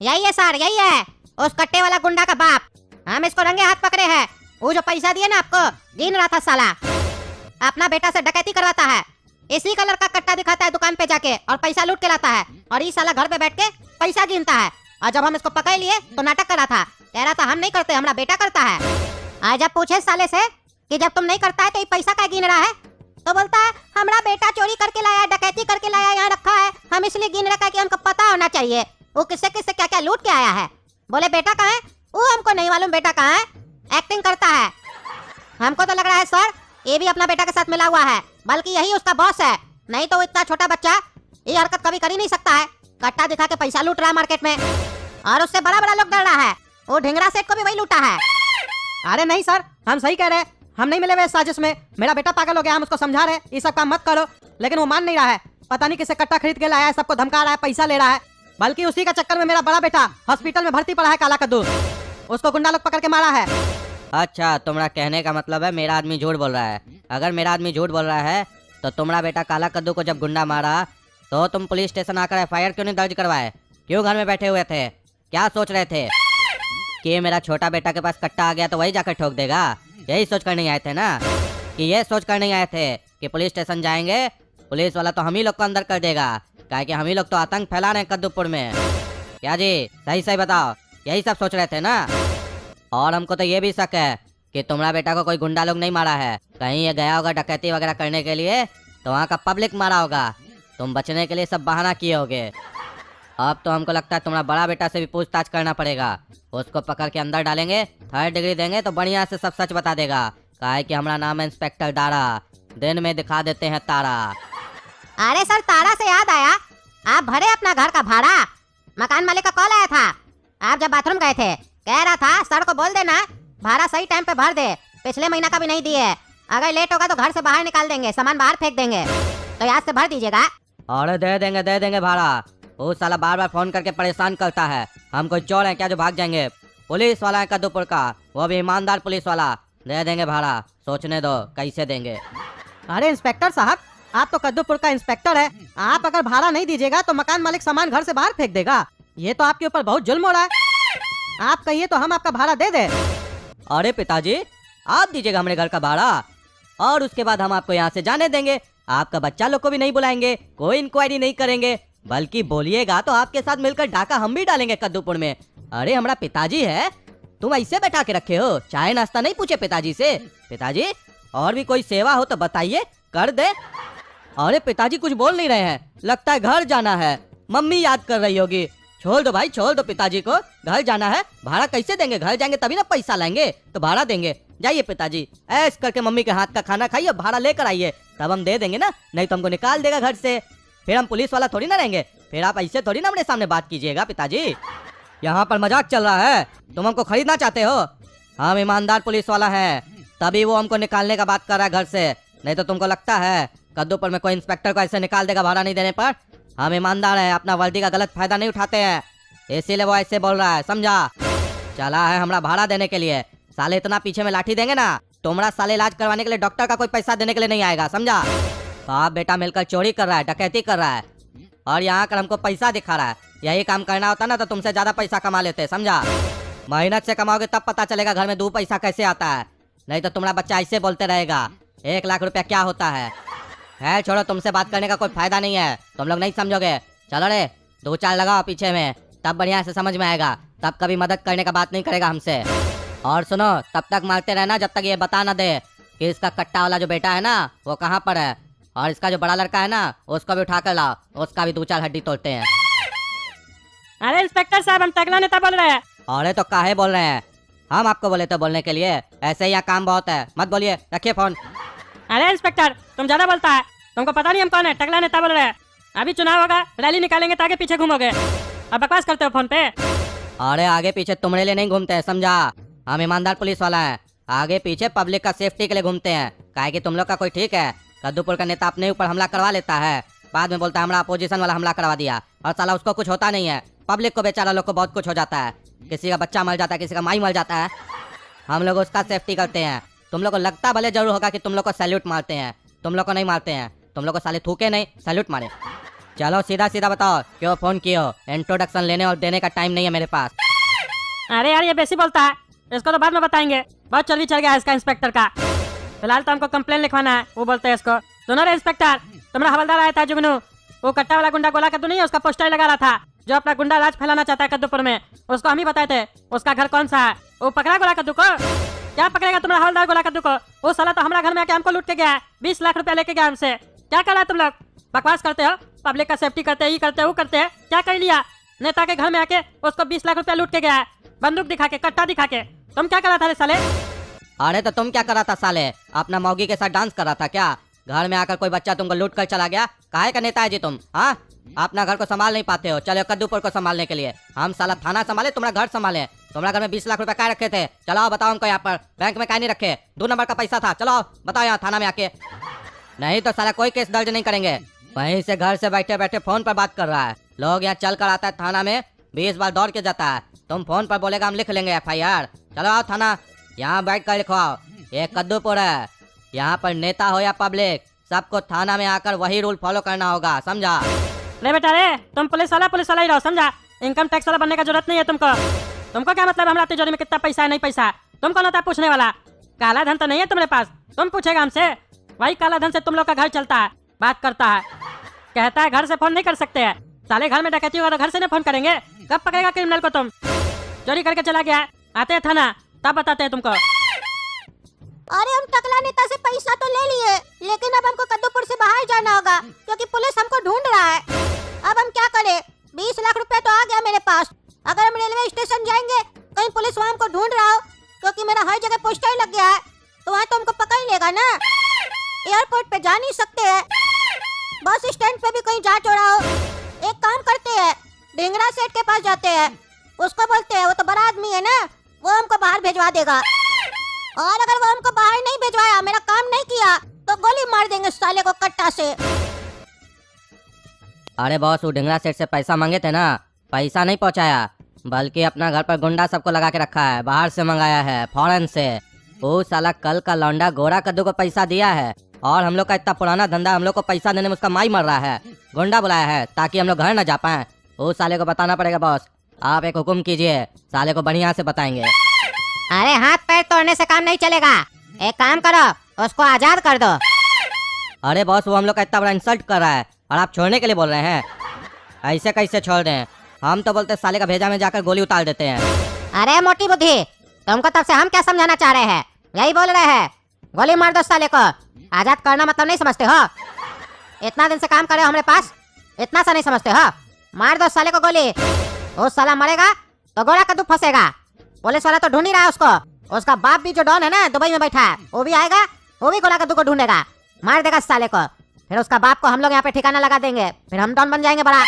यही है सर, यही है उस कट्टे वाला गुंडा का बाप। हम इसको रंगे हाथ पकड़े हैं। वो जो पैसा दिए ना आपको, गिन रहा था साला। अपना बेटा से डकैती करवाता है, इसी कलर का कट्टा दिखाता है दुकान पे जाके और पैसा लूट के लाता है, और ये साला घर पे बैठ के पैसा गिनता है। और जब हम इसको पकड़ लिए तो नाटक कर रहा था, कह रहा था हम नहीं करते, हमारा बेटा करता है। आज जब पूछे साले से कि जब तुम नहीं करता है तो ये पैसा क्या गिन रहा है, तो बोलता है हमारा बेटा चोरी करके लाया, डकैती करके लाया, यहाँ रखा है, हम इसलिए गिन रखा है कि हमको पता होना चाहिए वो किससे किससे क्या क्या लूट के आया है। बोले बेटा कहाँ है? वो हमको नहीं मालूम बेटा कहाँ है, एक्टिंग करता है। हमको तो लग रहा है सर ये भी अपना बेटा के साथ मिला हुआ है, बल्कि यही उसका बॉस है, नहीं तो वो इतना छोटा बच्चा ये हरकत कभी कर ही नहीं सकता है। कट्टा दिखा के पैसा लूट रहा है मार्केट में, और उससे बड़ा बड़ा लोग डर रहा है। वो ढिंगरा सेठ को भी वही लूटा है। अरे नहीं सर, हम सही कह रहे हैं, हम नहीं मिले हुए इस साजिश में। मेरा बेटा पागल हो गया, हम उसको समझा रहे हैं ये सब काम मत करो, लेकिन वो मान नहीं रहा है। पता नहीं किसे कट्टा खरीद के लाया है, सबको धमका रहा है, पैसा ले रहा है। बल्कि उसी का चक्कर में मेरा बड़ा बेटा हॉस्पिटल में भर्ती पड़ा है, काला कद्दू। उसको गुंडा लोग पकड़ के मारा है। अच्छा, तुम्हारा कहने का मतलब है मेरा आदमी झूठ बोल रहा है। अगर मेरा आदमी झूठ बोल रहा है तो तुम्हारा बेटा काला कद्दू को जब गुंडा मारा तो तुम पुलिस स्टेशन आकर एफआईआर क्यों नहीं दर्ज करवाए? क्यों घर में बैठे हुए थे? क्या सोच रहे थे कि मेरा छोटा बेटा के पास कट्टा आ गया तो वही जाकर ठोक देगा? यही सोच कर नहीं आए थे ना? कि ये सोच कर नहीं आए थे कि पुलिस स्टेशन जाएंगे, पुलिस वाला तो हम ही लोग को अंदर कर देगा, क्या कि हम ही लोग तो आतंक फैला रहे हैं कद्दूपुर में। क्या जी, सही सही बताओ, यही सब सोच रहे थे ना? और हमको तो ये भी शक है कि तुम्हारा बेटा को कोई गुंडा लोग नहीं मारा है, कहीं ये गया होगा डकैती वगैरह करने के लिए तो वहाँ का पब्लिक मारा होगा। तुम बचने के लिए सब बहाना किए होगे। अब तो हमको लगता है तुम्हारा बड़ा बेटा से भी पूछताछ करना पड़ेगा। उसको पकड़ के अंदर डालेंगे, 3rd डिग्री देंगे तो बढ़िया से सब सच बता देगा। काहे कि हमारा नाम है इंस्पेक्टर दारा, दिन में दिखा देते हैं तारा। अरे सर, तारा से याद आया, आप भरे अपना घर का भाड़ा? मकान मालिक का कॉल आया था, आप जब बाथरूम गए थे, कह रहा था सर को बोल देना भाड़ा सही टाइम पे भर दे, पिछले महीना का भी नहीं दिए, अगर लेट होगा तो घर से बाहर निकाल देंगे, सामान बाहर फेंक देंगे, तो याद से भर दीजिएगा। और दे देंगे भाड़ा। वो साला बार बार फोन करके परेशान करता है। हम कोई चोर हैं क्या जो भाग जाएंगे? पुलिस वाला है कद्दूपुर का, वो भी ईमानदार पुलिस वाला। दे देंगे भाड़ा, सोचने दो कैसे देंगे। अरे इंस्पेक्टर साहब, आप तो कद्दूपुर का इंस्पेक्टर है, आप अगर भाड़ा नहीं दीजिएगा तो मकान मालिक सामान घर से बाहर फेंक देगा। ये तो आपके ऊपर बहुत जुल्म हो रहा है। आप कहिए तो हम आपका भाड़ा दे दे। अरे पिताजी, आप दीजिएगा हमारे घर का भाड़ा और उसके बाद हम आपको यहाँ से जाने देंगे। आपका बच्चा लोग को भी नहीं बुलाएंगे, कोई इंक्वायरी नहीं करेंगे, बल्कि बोलिएगा तो आपके साथ मिलकर डाका हम भी डालेंगे कद्दूपुर में। अरे हमारा पिताजी है, तुम ऐसे बैठा के रखे हो? चाय नाश्ता नहीं पूछे पिताजी से? पिताजी और भी कोई सेवा हो तो बताइए, कर दे। अरे पिताजी कुछ बोल नहीं रहे हैं, लगता है घर जाना है, मम्मी याद कर रही होगी। छोड़ दो भाई, छोड़ दो पिताजी को, घर जाना है। भाड़ा कैसे देंगे? घर जाएंगे तभी ना पैसा लाएंगे, तो भाड़ा देंगे। जाइए पिताजी, ऐश करके मम्मी के हाथ का खाना खाइए, भाड़ा लेकर आइए, तब हम दे देंगे ना, नहीं तो हमको निकाल देगा घर से। फिर हम पुलिस वाला थोड़ी ना रहेंगे, फिर आप ऐसे थोड़ी ना मेरे सामने बात कीजिएगा पिताजी। यहाँ पर मजाक चल रहा है, तुम हमको खरीदना चाहते हो? हम ईमानदार पुलिस वाला है, तभी वो हमको निकालने का बात कर रहा है घर से। नहीं तो तुमको लगता है कद्दूपुर में कोई इंस्पेक्टर को ऐसे निकाल देगा भाड़ा नहीं देने पर? हम ईमानदार हैं, अपना वर्दी का गलत फायदा नहीं उठाते हैं, इसीलिए वो ऐसे बोल रहा है, समझा? चला है हमारा भाड़ा देने के लिए। साले इतना पीछे में लाठी देंगे ना, तुम्हारा साले इलाज करवाने के लिए डॉक्टर का कोई पैसा देने के लिए नहीं आएगा, समझा? बाप बेटा मिलकर चोरी कर रहा है, डकैती कर रहा है, और यहाँ कर हमको पैसा दिखा रहा है। यही काम करना होता ना तो तुमसे ज्यादा पैसा कमा लेते, समझा? मेहनत से कमाओगे तब पता चलेगा घर में 2 पैसा कैसे आता है, नहीं तो तुम्हारा बच्चा ऐसे बोलते रहेगा 1 लाख रुपया क्या होता है। छोड़ो, तुमसे बात करने का कोई फायदा नहीं है, तुम लोग नहीं समझोगे। चलो रे, 2-4 लगाओ पीछे में, तब बढ़िया से समझ में आएगा, तब कभी मदद करने का बात नहीं करेगा हमसे। और सुनो, तब तक मारते रहना जब तक ये बता ना दे कि इसका कट्टा वाला जो बेटा है ना वो कहाँ पर है, और इसका जो बड़ा लड़का है ना उसको भी उठा कर लाओ, उसका भी 2-4 हड्डी तोड़ते हैं। अरे इंस्पेक्टर साहब, हम टकला नेता बोल रहे हैं। अरे तो काहे बोल रहे हैं? हम आपको बोले तो बोलने के लिए, ऐसे ही यहाँ काम बहुत है, मत बोलिए, रखिए फोन। अरे इंस्पेक्टर, तुम ज्यादा बोलता है, तुमको पता नहीं हम कौन है? टकला नेता बोल रहे हैं। अभी चुनाव होगा, रैली निकालेंगे तो आगे पीछे घूमोगे, अब बकवास करते हो फोन पे। अरे आगे पीछे तुम्हारे लिए नहीं घूमते हैं, समझा? हम ईमानदार पुलिस वाला है, आगे पीछे पब्लिक का सेफ्टी के लिए घूमते हैं। काहे कि तुम लोग का कोई ठीक है, कद्दूपुर का नेता अपने ऊपर हमला करवा लेता है, बाद में बोलता है हमारा अपोजिशन वाला हमला करवा दिया, और साला उसको कुछ होता नहीं है। पब्लिक को बेचारा लोग को बहुत कुछ हो जाता है, किसी का बच्चा मर जाता है, किसी का माई मर जाता है, हम लोग उसका सेफ्टी करते हैं। तुम लोग को लगता भले जरूर होगा कि तुम लोग को सैल्यूट मारते हैं, तुम लोग को नहीं मारते हैं, तुम लोग को साले थूके नहीं, सैल्यूट मारे। चलो सीधा सीधा बताओ क्यों फोन किए हो? इंट्रोडक्शन लेने और देने का टाइम नहीं है मेरे पास। अरे यार ये बेसी बोलता है, इसको तो बाद में बताएंगे। बहुत चर्बी चढ़ गया है इसका इंस्पेक्टर का। फिलहाल तो हमको कंप्लेन लिखवाना है, वो बोलते हैं इसको। सुनो रे इंस्पेक्टर, तुम्हारा हवलदार आया था जुगनू, वो कट्टा वाला गुंडा गोला कद्दू नहीं है, उसका पोस्टर लगा रहा था, जो अपना गुंडा राज फैलाना चाहता है कद्दूपुर में। उसको हम ही बताए थे उसका घर कौन सा है। वो पकड़ा गोला कद्दू को? क्या पकड़ेगा तुम्हारा हवलदार गोला कद्दू को? वो साला तो हमारा घर में आके हमको लूट के गया है, 20 लाख रुपया लेके गया हमसे। क्या कर रहा है तुम लोग? बकवास करते हो, पब्लिक का सेफ्टी करते हैं, ये करते हैं वो करते हैं। क्या कर लिया? नेता के घर में आके उसको 20 लाख रुपया लूट के गया है, बंदूक दिखा के, कट्टा दिखा के। तुम क्या कर रहा था रे साले? अरे तो तुम क्या कर रहा था साले? अपना मौगी के साथ डांस कर रहा था क्या? घर में आकर कोई बच्चा तुमको लूट कर चला गया? काहे का नेता है जी तुम? हाँ, अपना घर को संभाल नहीं पाते हो, चलो कद्दूपुर को संभालने के लिए। हम साला थाना संभाले, तुम्हारा घर संभाले। तुम्हारा घर में 20 लाख रुपए क्या रखे थे? चलो बताओ हमको, यहाँ पर बैंक में क्या नहीं रखे? 2 नंबर का पैसा था, चलो बताओ यहाँ थाना में आके। नहीं तो साला कोई केस दर्ज नहीं करेंगे। वहीं से घर से बैठे बैठे फोन पर बात कर रहा है। लोग यहाँ चल कर आता है थाना में, 20 बार दौड़ के जाता है। तुम फोन पर बोलेगा हम लिख लेंगे FIR। चलो आओ थाना, यहाँ बैठ कर लिखवाओ। ये कद्दूपुर है, यहाँ पर नेता हो या पब्लिक, सबको थाना में आकर वही रूल फॉलो करना होगा, समझा? रे बेटा रे, तुम पुलिस वाला ही रहो, समझा? इनकम टैक्स वाला बनने का जरूरत नहीं है तुमको। तुमको क्या मतलब हमारा तिजोरी में कितना पैसा है नहीं पैसा? तुम कौन होता है पूछने वाला? काला धन तो नहीं है तुम्हारे पास, तुम पूछेगा हमसे? वही काला धन से तुम लोग का घर चलता है, बात करता है, कहता है घर से फोन नहीं कर सकते हैं। साले घर में डकैती होगा तो घर से नहीं फोन करेंगे? कब पकड़ेगा क्रिमिनल को तुम? चोरी करके चला गया, आते हैं थाना तब बताते हैं तुमको। अरे हम टकला नेता से पैसा तो ले लिए, लेकिन अब हमको कद्दूपुर से बाहर जाना होगा क्योंकि पुलिस हमको ढूंढ रहा है। अब हम क्या करें? 20 लाख रुपए तो आ गया मेरे पास। अगर हम रेलवे स्टेशन जाएंगे, कहीं पुलिस वहाँ हमको ढूंढ रहा हो, क्योंकि मेरा हर जगह पोस्टर लग गया है, तो वहाँ तो हमको पकड़ लेगा ना। एयरपोर्ट पे जा नहीं सकते हैं, बस स्टैंड पे भी कहीं जा चोरा हो। एक काम करते हैं, ढिंगरा सेठ के पास जाते हैं, उसको बोलते हैं, वो तो बड़ा आदमी है ना, वो हमको बाहर भेजवा देगा। और अगर वो हमको बाहर नहीं भेजवाया, मेरा काम नहीं किया, तो गोली मार देंगे साले को कट्टा से। अरे बॉस, वो ढिंगरा सेठ से पैसा मांगे थे ना, पैसा नहीं पहुंचाया, बल्कि अपना घर पर गुंडा सबको लगा के रखा है, बाहर से मंगाया है, फॉरेन से। वो साला कल का लौंडा गोरा कद्दू को पैसा दिया है, और हम लोग का इतना पुराना धंधा, हम लोग को पैसा देने में उसका माई मर रहा है। गुंडा बुलाया है ताकि हम लोग घर न जा पाए। वो साले को बताना पड़ेगा बॉस, आप एक हुक्म कीजिए, साले को बढ़िया से बताएंगे। अरे हाथ पैर तोड़ने से काम नहीं चलेगा, एक काम करो, उसको आजाद कर दो। अरे बॉस, वो हम लोग का इतना बड़ा इंसल्ट कर रहा है और आप छोड़ने के लिए बोल रहे हैं? ऐसे कैसे छोड़ दें? हम तो बोलते साले का भेजा में जाकर गोली उतार देते हैं। अरे मोटी बुद्धि, तुमको तब से हम क्या समझाना चाह रहे हैं? यही बोल रहे हैं, गोली मार दो साले को। आजाद करना मतलब नहीं समझते हो? इतना दिन से काम करे हो हमारे पास, इतना सा नहीं समझते हो? मार दो साले को गोली, वो साला मरेगा तो गोरा कद्दू फंसेगा। पुलिस वाला तो ढूंढ ही रहा है उसको, उसका बाप भी जो डॉन है ना, दुबई में बैठा है, वो भी आएगा, वो भी गोरा कद्दू को ढूंढेगा, मार देगा साले को। फिर उसका बाप को हम लोग यहाँ पे ठिकाना लगा देंगे, फिर हम डॉन बन जाएंगे बड़ा,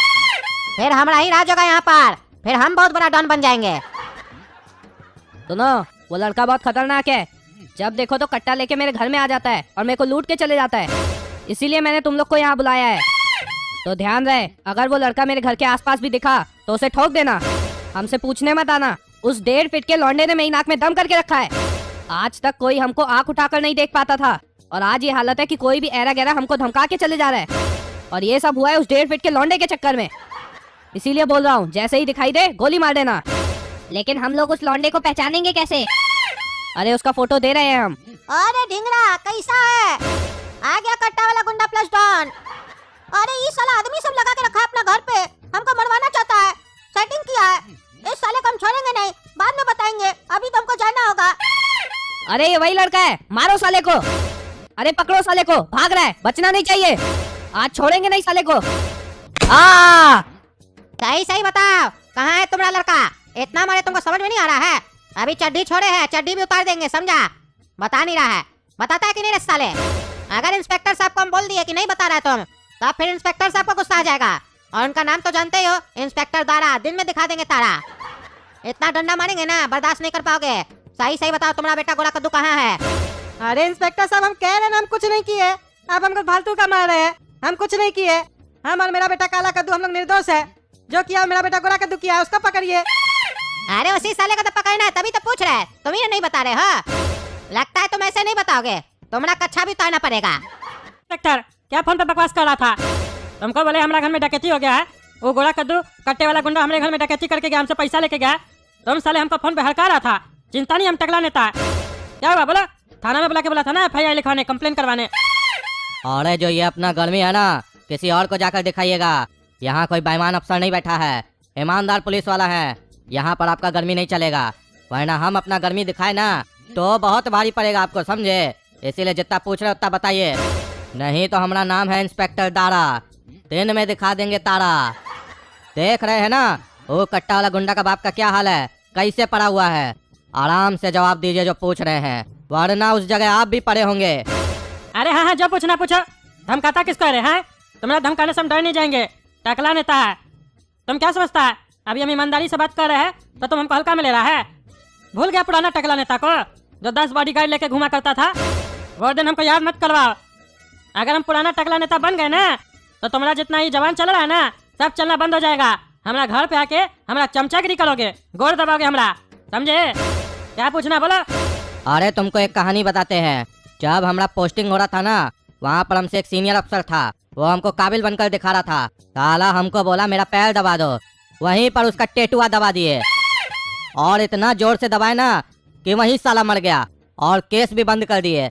फिर हमारा ही राज होगा यहाँ पर, फिर हम बहुत बड़ा डॉन बन जाएंगे। सुनो, वो लड़का बहुत खतरनाक है, जब देखो तो कट्टा लेके मेरे घर में आ जाता है और मेरे को लूट के चले जाता है। इसीलिए मैंने तुम लोग को यहाँ बुलाया है, तो ध्यान रहे, अगर वो लड़का मेरे घर के आसपास भी दिखा तो उसे ठोक देना, हमसे पूछने मत आना। उस 1.5 फीट के लौंडे ने मेरी नाक में दम करके रखा है। आज तक कोई हमको आंख उठाकर नहीं देख पाता था, और आज ये हालत है कि कोई भी ऐरा गैरा हमको धमका के चले जा रहा है, और ये सब हुआ है उस 1.5 फीट के लौंडे के चक्कर में। इसीलिए बोल रहा हूँ, जैसे ही दिखाई दे गोली मार देना। लेकिन हम लोग उस लौंडे को पहचानेंगे कैसे? अरे उसका फोटो दे रहे हैं हम। अरे ढिंगरा कैसा है? आ गया कट्टा वाला गुंडा प्लस डॉन। अरे ये साला आदमी सब लगा के रखा है अपना घर पे, हमको मरवाना चाहता है, सेटिंग किया है। इस साले को हम छोड़ेंगे नहीं, बाद में बताएंगे, अभी तो हमको जाना होगा। अरे ये वही लड़का है, मारो साले को। अरे पकड़ो साले को, भाग रहा है, बचना नहीं चाहिए, आज छोड़ेंगे नहीं साले को। सही सही बताओ, कहाँ है तुम्हारा लड़का? इतना मारे तुमको समझ में नहीं आ रहा है? अभी चड्डी छोड़े हैं, चड्डी भी उतार देंगे, समझा? बता नहीं रहा है, बताता है कि नहीं रे साले? अगर इंस्पेक्टर साहब को हम बोल दिए कि नहीं बता रहा है तुम, तब फिर इंस्पेक्टर साहब को गुस्सा आ जाएगा, और उनका नाम तो जानते ही हो, इंस्पेक्टर दारा, दिन में दिखा देंगे तारा। इतना डंडा मारेंगे ना, बर्दाश्त नहीं कर पाओगे। सही सही बताओ, तुम्हारा बेटा गोरा कद्दू कहाँ है? अरे इंस्पेक्टर साहब, हम कह रहे हैं हम कुछ नहीं किए, आप हमको फालतू का मार रहे हैं। हम कुछ नहीं किए, हम और मेरा बेटा काला कद्दू हम लोग निर्दोष है। जो किया मेरा बेटा गोरा कद्दू किया है, उसको पकड़िए। अरे उसी साले को तो पकड़ना है, तभी तो पूछ रहे हैं, तुम ही नहीं बता रहे हो। लगता है तुम ऐसे नहीं बताओगे, तुम्हारा कच्छा भी उतारना पड़ेगा। इंस्पेक्टर क्या फोन पे बकवास कर रहा था? तुमको बोले हमारा घर में डकैती हो गया है, वो गोरा कद्दू कट्टे वाला गुंडा हमारे घर में डकैती करके गया, हमसे पैसा लेके गया। तुम साले हमको फोन पे हड़का रहा था, चिंता नहीं हम टकला नेता है। क्या हुआ बोलो? थाना में बुला के बोला था ना FIR लिखवाने, कंप्लेन करवाने। अरे जो ये अपना गर्मी है ना, किसी और को जाकर दिखाइएगा। यहाँ कोई बेईमान अफसर नहीं बैठा है, ईमानदार पुलिस वाला है। यहाँ पर आपका गर्मी नहीं चलेगा, वरना हम अपना गर्मी दिखाए ना तो बहुत भारी पड़ेगा आपको, समझे? इसीलिए जितना पूछ रहे उतना बताइए, नहीं तो हमारा नाम है इंस्पेक्टर दारा, दिन में दिखा देंगे तारा। देख रहे हैं ना वो कट्टा वाला गुंडा का बाप का क्या हाल है, कैसे पड़ा हुआ है। आराम से जवाब दीजिए जो पूछ रहे हैं, वरना उस जगह आप भी पड़े होंगे। अरे हाँ हाँ, जो पूछना पूछो। धमकाता किसको है? हैं तुम्हारा धमकाने से हम डर नहीं जाएंगे, टकला नेता है। तुम क्या समझता है अभी हम ईमानदारी से बात कर रहे हैं तो तुम हमको हल्का में ले रहा है? भूल गया पुराना टकला नेता को जो 10 बॉडीगार्ड लेके घुमा करता था? वो दिन हमको याद मत करवाओ। अगर हम पुराना टकला नेता बन गए ना तो तुम्हारा जितना ही जवान चल रहा है ना सब चलना बंद हो जाएगा। हमारा घर पे आके हमारा चमचागिरी करोगे, गोड़ दबाओगे हमारा, समझे? क्या पूछना बोलो। अरे तुमको एक कहानी बताते हैं। जब हमारा पोस्टिंग हो रहा था ना, वहाँ पर हमसे एक सीनियर अफसर था, वो हमको काबिल बनकर दिखा रहा था। साला हमको बोला मेरा पैर दबा दो, वहीं पर उसका टेटुआ दबा दिए और इतना जोर से दबाए ना कि वहीं साला मर गया और केस भी बंद कर दिए।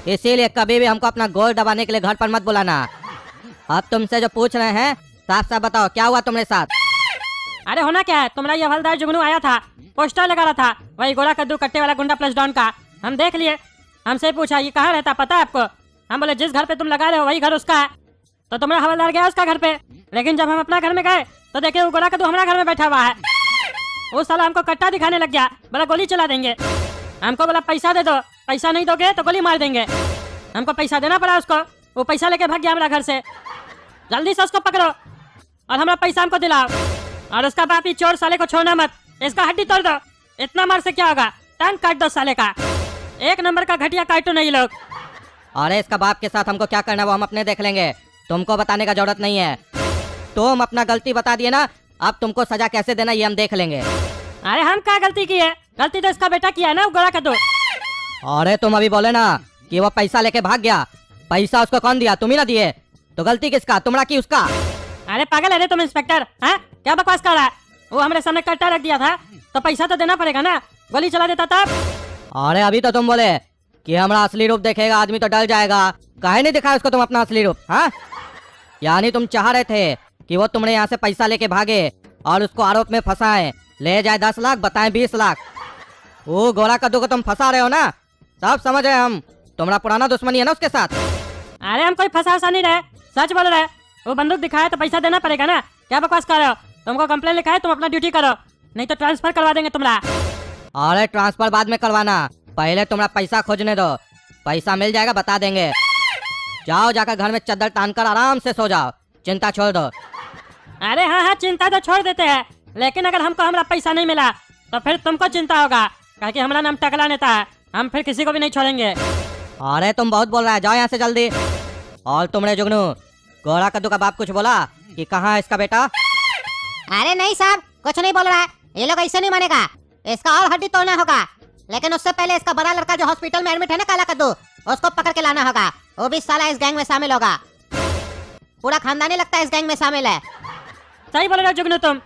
इसीलिए कभी भी हमको अपना गोल दबाने के लिए घर पर मत बुलाना। अब तुमसे जो पूछ रहे हैं साफ साफ बताओ, क्या हुआ तुम्हारे साथ? अरे होना क्या है, तुम्हारा ये हवलदार जुगनू आया था, पोस्टर लगा रहा था, वही गोरा कद्दू कट्टे वाला गुंडा प्लस डॉन का। हम देख लिए, हमसे पूछा ये कहाँ रहता पता है आपको? हम बोले जिस घर पे तुम लगा रहे हो वही घर उसका है। तो तुम्हारा हवलदार गया उसका घर पे, लेकिन जब हम अपना घर में गए तो देखे वो गोरा कद्दू हमारा घर में बैठा हुआ है। वो साला हमको कट्टा दिखाने लग गया, बोला गोली चला देंगे। हमको बोला पैसा दे दो, पैसा नहीं दोगे तो गोली मार देंगे। हमको पैसा देना पड़ा उसको, वो पैसा लेके भाग गया हमारा घर से। जल्दी से उसको पकड़ो और हमारा पैसा हमको दिलाओ। और उसका बाप ही चोर साले को छोड़ना मत, इसका हड्डी तोड़ दो। इतना मार से क्या होगा, टांग काट दो साले का। एक नंबर का घटिया काटो नहीं लोग। अरे इसका बाप के साथ हमको क्या करना वो हम अपने देख लेंगे, तुमको बताने का जरूरत नहीं है। तुम अपना गलती बता दिए ना, अब तुमको सजा कैसे देना ये हम देख लेंगे। अरे हम क्या गलती की है? गलती तो इसका बेटा किया है ना, गोरा कद्दू। अरे तुम अभी बोले ना कि वो पैसा लेके भाग गया, पैसा उसको कौन दिया? तुम ही ना दिए, तो गलती किसका, तुम्हारा की उसका? अरे पागल है रे तुम इंस्पेक्टर, हैं? क्या बकवास कर रहा है? वो हमारे सामने कट्टा रख दिया था तो पैसा तो देना पड़ेगा ना, गोली चला देता तब। अरे अभी तो तुम बोले कि हमारा असली रूप देखेगा आदमी तो डर जाएगा, काहे नहीं दिखाया उसको तुम अपना असली रूप? हाँ, यानी तुम चाह रहे थे कि वो तुमने यहाँ से पैसा लेके भागे और उसको आरोप में फंसाए, ले जाए 10 लाख बताए 20 लाख। वो गोरा कद्दू को तुम फंसा रहे हो ना, सब समझ रहे हम, तुम्हारा पुराना दुश्मनी है ना उसके साथ। अरे हम कोई फंसा नहीं रहे, सच बोल रहे। वो बंदूक दिखाया तो पैसा देना पड़ेगा ना, क्या बकवास कर रहे हो? तुमको कंप्लेन लिखा है, तुम अपना ड्यूटी करो, नहीं तो ट्रांसफर करवा देंगे तुम्हारा। अरे ट्रांसफर बाद में करवाना, पहले तुम्हारा पैसा खोजने दो, पैसा मिल जाएगा बता देंगे। जाओ जाकर घर में चद्दर तान कर आराम से सो जाओ, चिंता छोड़ दो। अरे हाँ हाँ, चिंता तो छोड़ देते हैं, लेकिन अगर हमको हमारा पैसा नहीं मिला तो फिर तुमको चिंता होगा, क्योंकि हमारा नाम टकला नेता है, हम फिर किसी को भी नहीं छोड़ेंगे। अरे तुम बहुत बोल रहा है, जाओ यहाँ से जल्दी। और तुमने जुगनू गोरा कद्दू का बाप कुछ बोला कि कहाँ है इसका बेटा? अरे नहीं साहब, कुछ नहीं बोल रहा है, ये लोग ऐसे नहीं मानेगा, इसका और हड्डी तोड़ना होगा। लेकिन उससे पहले इसका बड़ा लड़का जो हॉस्पिटल में एडमिट है ना काला कद्दू, उसको पकड़ के लाना होगा। वो भी साला इस गैंग में शामिल होगा, पूरा खानदान ही लगता है इस गैंग में शामिल है। सही बोल रहे हो जुगनू तुम,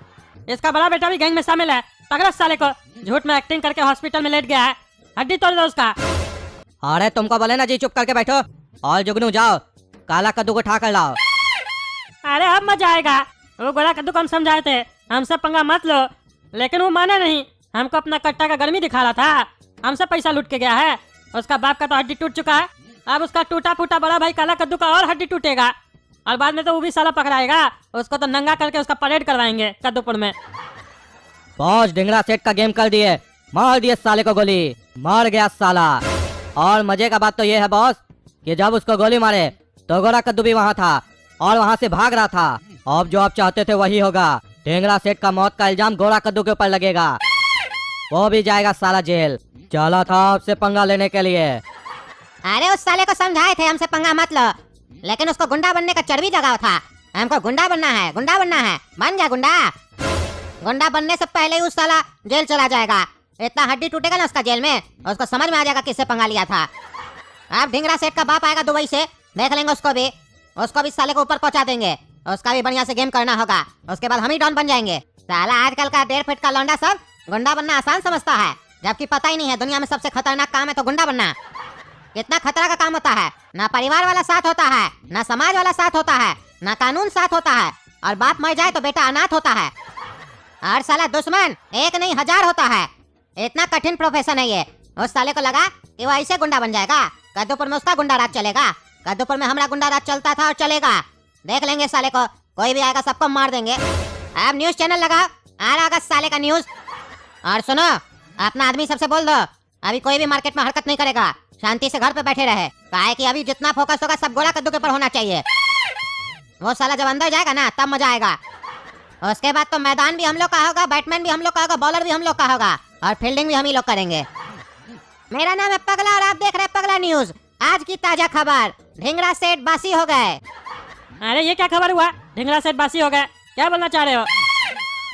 इसका बड़ा बेटा भी गैंग में शामिल है। पकड़ो साले को, झूठ में एक्टिंग करके हॉस्पिटल में लेट गया है, हड्डी तोड़ दो उसका। अरे तुमको बोले ना जी चुप करके बैठो, और जुगनू जाओ काला कद्दू को उठा कर लाओ। अरे अब मजा आएगा, वो गोरा कद्दू को हम समझाए थे हमसे पंगा मत लो, लेकिन वो माना नहीं। हमको अपना कट्टा का गर्मी दिखा रहा था, हमसे पैसा लूट के गया है। उसका बाप का तो हड्डी टूट चुका है, अब उसका टूटा फूटा बड़ा भाई काला कद्दू का और हड्डी टूटेगा, और बाद में तो वो भी साला पकड़ाएगा, उसको तो नंगा करके उसका परेड करवाएंगे कद्दूपुर में। बॉस ढिंगरा सेट का गेम कर दिए, मार दिए साले को गोली, मर गया साला। और मजे का बात तो ये है बॉस कि जब उसको गोली मारे तो गोरा कद्दू भी वहाँ था और वहाँ से भाग रहा था। अब जो आप चाहते थे वही होगा, ढिंगरा सेठ का मौत का इल्जाम गोरा कद्दू के ऊपर लगेगा, वो भी जाएगा साला जेल। चला था आपसे पंगा लेने के लिए। अरे उस साले को समझाए थे हमसे पंगा मत लो, लेकिन उसको गुंडा बनने का चर्बी जगाव था। हमको गुंडा बनना है, गुंडा बनना है, बन गया गुंडा। गुंडा बनने से पहले ही उस साला जेल चला जाएगा, इतना हड्डी टूटेगा ना उसका जेल में, उसको समझ में आ जाएगा किससे पंगा लिया था। अब ढिंगरा सेठ का बाप आएगा दुबई से, देख लेंगे उसको भी साले को ऊपर पहुंचा देंगे। उसका भी बढ़िया से गेम करना होगा। उसके बाद हम ही डॉन बन जाएंगे। साला आजकल का 1.5 फीट का लौंडा सब गुंडा बनना आसान समझता है, जबकि पता ही नहीं है दुनिया में सबसे खतरनाक काम है तो गुंडा बनना। कितना खतरा का काम होता है। ना परिवार वाला साथ होता है, ना समाज वाला साथ होता है, ना कानून साथ होता है, और बाप मर जाए तो बेटा अनाथ होता है। और साला दुश्मन एक नहीं 1000 होता है। इतना कठिन प्रोफेशन है ये। उस साले को लगा कि वो ऐसे गुंडा बन जाएगा। कद्दूपुर में उसका गुंडा राज चलेगा, कद्दूपुर में हमारा गुंडा राज चलता था और चलेगा। देख लेंगे साले को, कोई भी आएगा सबको मार देंगे। अब न्यूज चैनल लगाओ, आ रहा होगा साले का न्यूज। और सुनो, अपना आदमी सबसे बोल दो अभी कोई भी मार्केट में हरकत नहीं करेगा, शांति से घर पे बैठे रहे। काहे कि अभी जितना फोकस होगा सब गोला कद्दू के ऊपर होना चाहिए। वो साला जब अंदर जाएगा ना तब मजा आएगा। उसके बाद तो मैदान भी हम लोग का होगा, बैट्समैन भी हम लोग का होगा, बॉलर भी हम लोग का होगा, और फील्डिंग भी हम ही लोग करेंगे। मेरा नाम है पगला और आप देख रहे हैं पगला न्यूज। आज की ताजा खबर, ढिंगरा सेठ बासी हो गए। अरे ये क्या खबर हुआ? ढिंगरा सेठ बासी हो गए, क्या बोलना चाह रहे हो?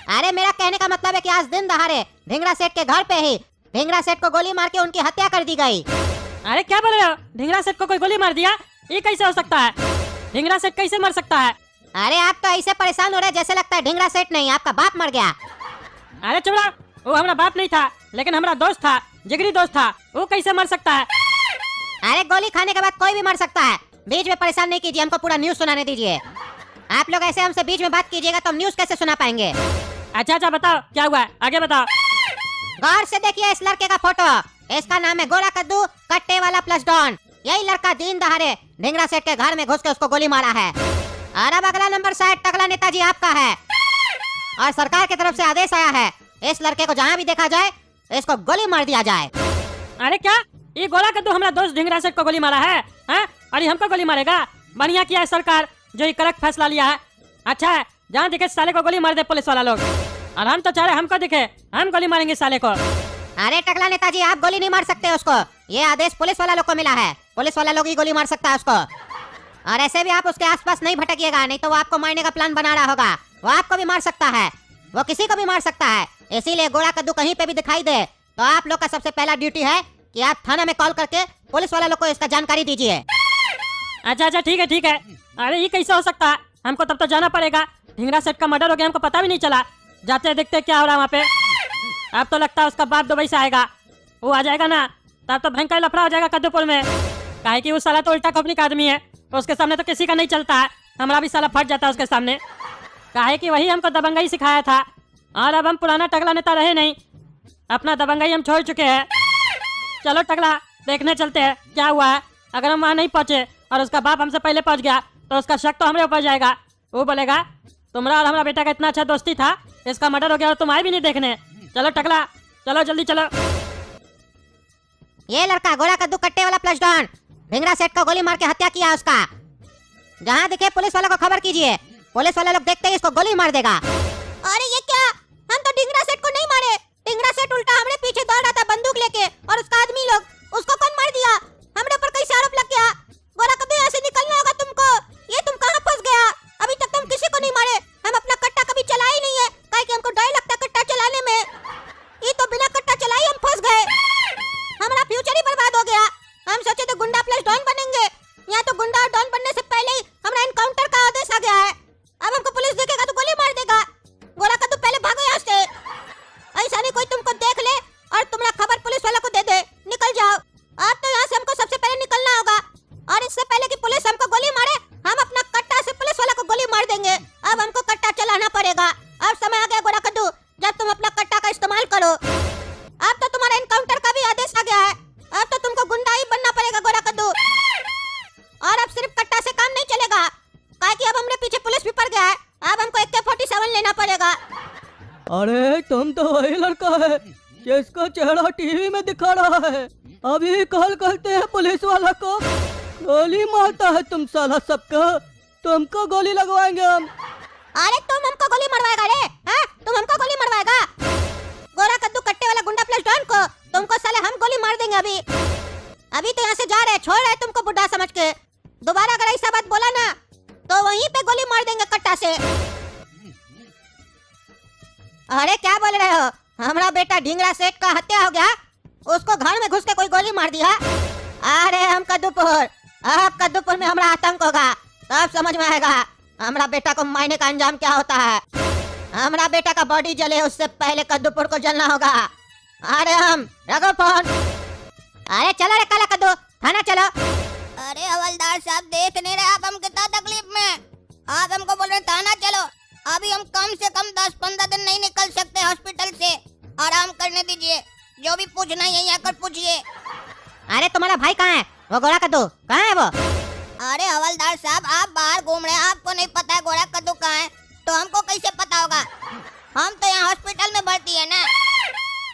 अरे मेरा कहने का मतलब है कि आज दिन दहाड़े ढिंगरा सेठ के घर पे ही ढिंगरा सेठ को गोली मार के उनकी हत्या कर दी गई। अरे क्या बोल रहे हो? ढिंगरा सेठ को कोई गोली मार दिया? ये कैसे हो सकता है? ढिंगरा सेठ कैसे मर सकता है? अरे आप तो ऐसे परेशान हो रहे हैं जैसे लगता है ढिंगरा सेठ नहीं आपका बाप मर गया। अरे चुप रहो, वो हमारा बाप नहीं था, लेकिन हमारा दोस्त था, जिगरी दोस्त था। वो कैसे मर सकता है? अरे गोली खाने के बाद कोई भी मर सकता है। बीच में परेशान नहीं कीजिए, हमको पूरा न्यूज सुनाने दीजिए। आप लोग ऐसे हमसे बीच में बात कीजिएगा तो हम न्यूज कैसे सुना पाएंगे। अच्छा बताओ क्या हुआ, आगे बताओ। गौर से देखिए इस लड़के का फोटो। इसका नाम है गोला कद्दू, कट्टे वाला प्लस डॉन। यही लड़का दिन दहाड़े ढिंगरा सेठ के घर में घुस के उसको गोली मारा है। और अब अगला नंबर शायद टकला नेताजी आपका है, और सरकार की तरफ से आदेश आया है इस लड़के को जहाँ भी देखा जाए इसको गोली मार दिया जाए। अरे क्या ये गोला कद्दू हमारा दोस्त ढिंगरा सेठ को गोली मारा है, हैं? और ये हमको गोली मारेगा? बढ़िया किया है सरकार जो ये करेक्ट फैसला लिया है। अच्छा है, जहाँ दिखे साले को गोली मार दे पुलिस वाला लोग। और हम तो चाह रहे हमको दिखे, हम गोली मारेंगे साले को। अरे टकला नेताजी आप गोली नहीं मार सकते उसको, ये आदेश पुलिस वाला लोग को मिला है। पुलिस वाला लोग ही गोली मार सकता है उसको। और ऐसे भी आप उसके आसपास नहीं भटकिएगा, नहीं तो वो आपको मारने का प्लान बना रहा होगा। वो आपको भी मार सकता है, वो किसी को भी मार सकता है। इसीलिए गोला कद्दू कहीं पे भी दिखाई दे तो आप लोग का सबसे पहला ड्यूटी है कि आप थाना में कॉल करके पुलिस वाला लोग को इसका जानकारी दीजिए। अच्छा ठीक है ठीक है। अरे ये कैसे हो सकता है? हमको तब तो जाना पड़ेगा। ढिंगरा सेठ का मर्डर हो गया, हमको पता भी नहीं चला। जाते देखते क्या हो रहा है वहाँ पे। अब तो लगता है उसका बाप दुबई से आएगा, वो आ जाएगा ना तब तो भयंकर लफड़ा हो जाएगा कद्दूपुर में। काहे कि वो साला तो उल्टा कंपनी का आदमी है, तो उसके सामने तो किसी का नहीं चलता है। हमारा भी साला फट जाता है उसके सामने। काहे कि वही हमको दबंगई सिखाया था, और अब हम पुराना टकला नेता रहे नहीं, अपना दबंगई हम छोड़ चुके हैं। चलो टकला देखने चलते हैं क्या हुआ है। अगर हम वहाँ नहीं पहुँचे और उसका बाप हमसे पहले पहुँच गया तो उसका शक तो हमारे ऊपर जाएगा। वो बोलेगा तुम्हारा और हमारा बेटा का इतना अच्छा दोस्ती था, इसका मर्डर हो गया और तुम आए भी नहीं देखने। चलो टकला चलो जल्दी चलो। ये लड़का गोला कद्दू कट्टे वाला प्लस डॉन ढिंगरा सेठ को गोली मार के हत्या किया उसका। जहाँ दिखे पुलिस वालों को खबर कीजिए, पुलिस वाले लोग देखते ही इसको गोली मार देगा। अरे ये क्या, हम तो ढिंगरा सेठ को नहीं मारे, ढिंगरा सेठ उल्टा हमारे पीछे दौड़ रहा था बंदूक लेके, और उसका आदमी लोग, उसको कौन मार दिया? हमरे ऊपर कैसे आरोप लग गया? गोला कद्दू यहाँ से निकलना होगा तुमको। ये तुम कहाँ फंस गया? अभी तक तुम किसी को नहीं मारे। हम अपना कट्टा कभी चला ही नहीं है, काहे कि हमको डर लगता कट्टा चलाने में। ये तो बिना कट्टा चलाए हम फंस गए, हमारा फ्यूचर ही बर्बाद हो गया। हम सोचे तो गुंडा प्लस डॉन बनेंगे, यहाँ तो गुंडा और डॉन बनने से पहले ही हमारा एनकाउंटर का आदेश आ गया है। अब हमको पुलिस देखेगा तो गोली मार देगा। गोला कद्दू पहले भागो यहाँ से, ऐसा नहीं कोई तुमको देख ले और तुम्हारा खबर पुलिस वालों को दे दे। निकल जाओ, अब तो यहाँ से हमको सबसे पहले निकलना होगा, और इससे पहले कि पुलिस हमको गोली मारे हम अपना कट्टा से पुलिस वाला को गोली मार देंगे। अब हमको कट्टा चलाना पड़ेगा। अब समय आ गया गोला कद्दू, जब तुम अपना कट्टा का इस्तेमाल करो। अब तो तुम्हारा एनकाउंटर का भी आदेश आ गया है, अब तो तुमको गुंडा ही बनना पड़ेगा गोला कद्दू। और अब सिर्फ कट्टा से काम नहीं चलेगा, काहे कि अब हमरे पीछे पुलिस भी पड़ गया है। अब हमको AK-47 लेना पड़ेगा। अरे तुम तो वही लड़का है जिसका चेहरा टीवी में दिखा रहा है। अभी कॉल करते हैं पुलिस वाला को, गोली मारता है तुम साला सबको, तुमको गोली लगवाएंगे हम। अरे तुम हमको गोली मरवाएगा रे? हाँ तुम हमको गोली मरवाएगा? गोला कद्दू कट्टे वाला गुंडा प्लस डॉन को तुमको साले हम गोली मार देंगे। अभी तो यहाँ से जा रहे, छोड़ रहे तुमको बुढ़ा समझ के। दोबारा अगर ऐसा बात बोला ना तो वहीं पे गोली मार देंगे कट्टा से। अरे क्या बोल रहे हो? हमारा बेटा ढिंगरा सेठ का हत्या हो गया, उसको घर में घुस के कोई गोली मार दिया? अरे हम कद्दूपुर, अब कद्दूपुर में हमारा आतंक होगा, तब समझ में आएगा। हमारा बेटा को मारने का अंजाम क्या होता है? हमारा बेटा का बॉडी जले उससे पहले कद्दूपुर को जलना होगा। अरे हम रखो फोन। अरे चलो रे काला कद्दू, थाना चलो। अरे हवलदार साहब, देख नहीं रहे आप हम कितना तकलीफ में हैं? आप हमको बोल रहे हैं थाना चलो। अभी हम कम से कम 10-15 दिन नहीं निकल सकते हॉस्पिटल से। आराम करने दीजिए, जो भी पूछना है यहीं आकर पूछिए। अरे तुम्हारा भाई कहाँ है? वो गोरा कद्दू कहाँ है वो? अरे हवलदार साहब, आप बाहर घूम रहे हैं, आपको नहीं पता है गोरा कद्दू कहाँ है, तो हमको कैसे पता होगा? हम तो यहाँ हॉस्पिटल में भर्ती है ना।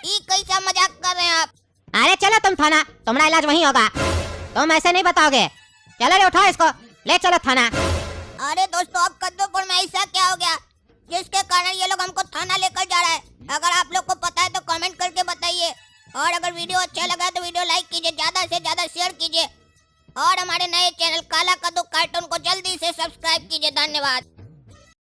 ये कैसा मजाक कर रहे हैं आप? अरे चलो तुम थाना, तुम्हारा इलाज वहीं होगा। तुम ऐसे नहीं बताओगे। चलो रे उठाओ इसको, ले चलो थाना। अरे दोस्तों, अब कद्दूपुर में ऐसा क्या हो गया जिसके कारण ये लोग हमको थाना लेकर जा रहा है? अगर आप लोग को पता है तो कमेंट करके बताइए। और अगर वीडियो अच्छा लगा तो वीडियो लाइक कीजिए, ज्यादा से ज्यादा शेयर कीजिए और हमारे नए चैनल काला कद्दू कार्टून को जल्दी से सब्सक्राइब कीजिए। धन्यवाद।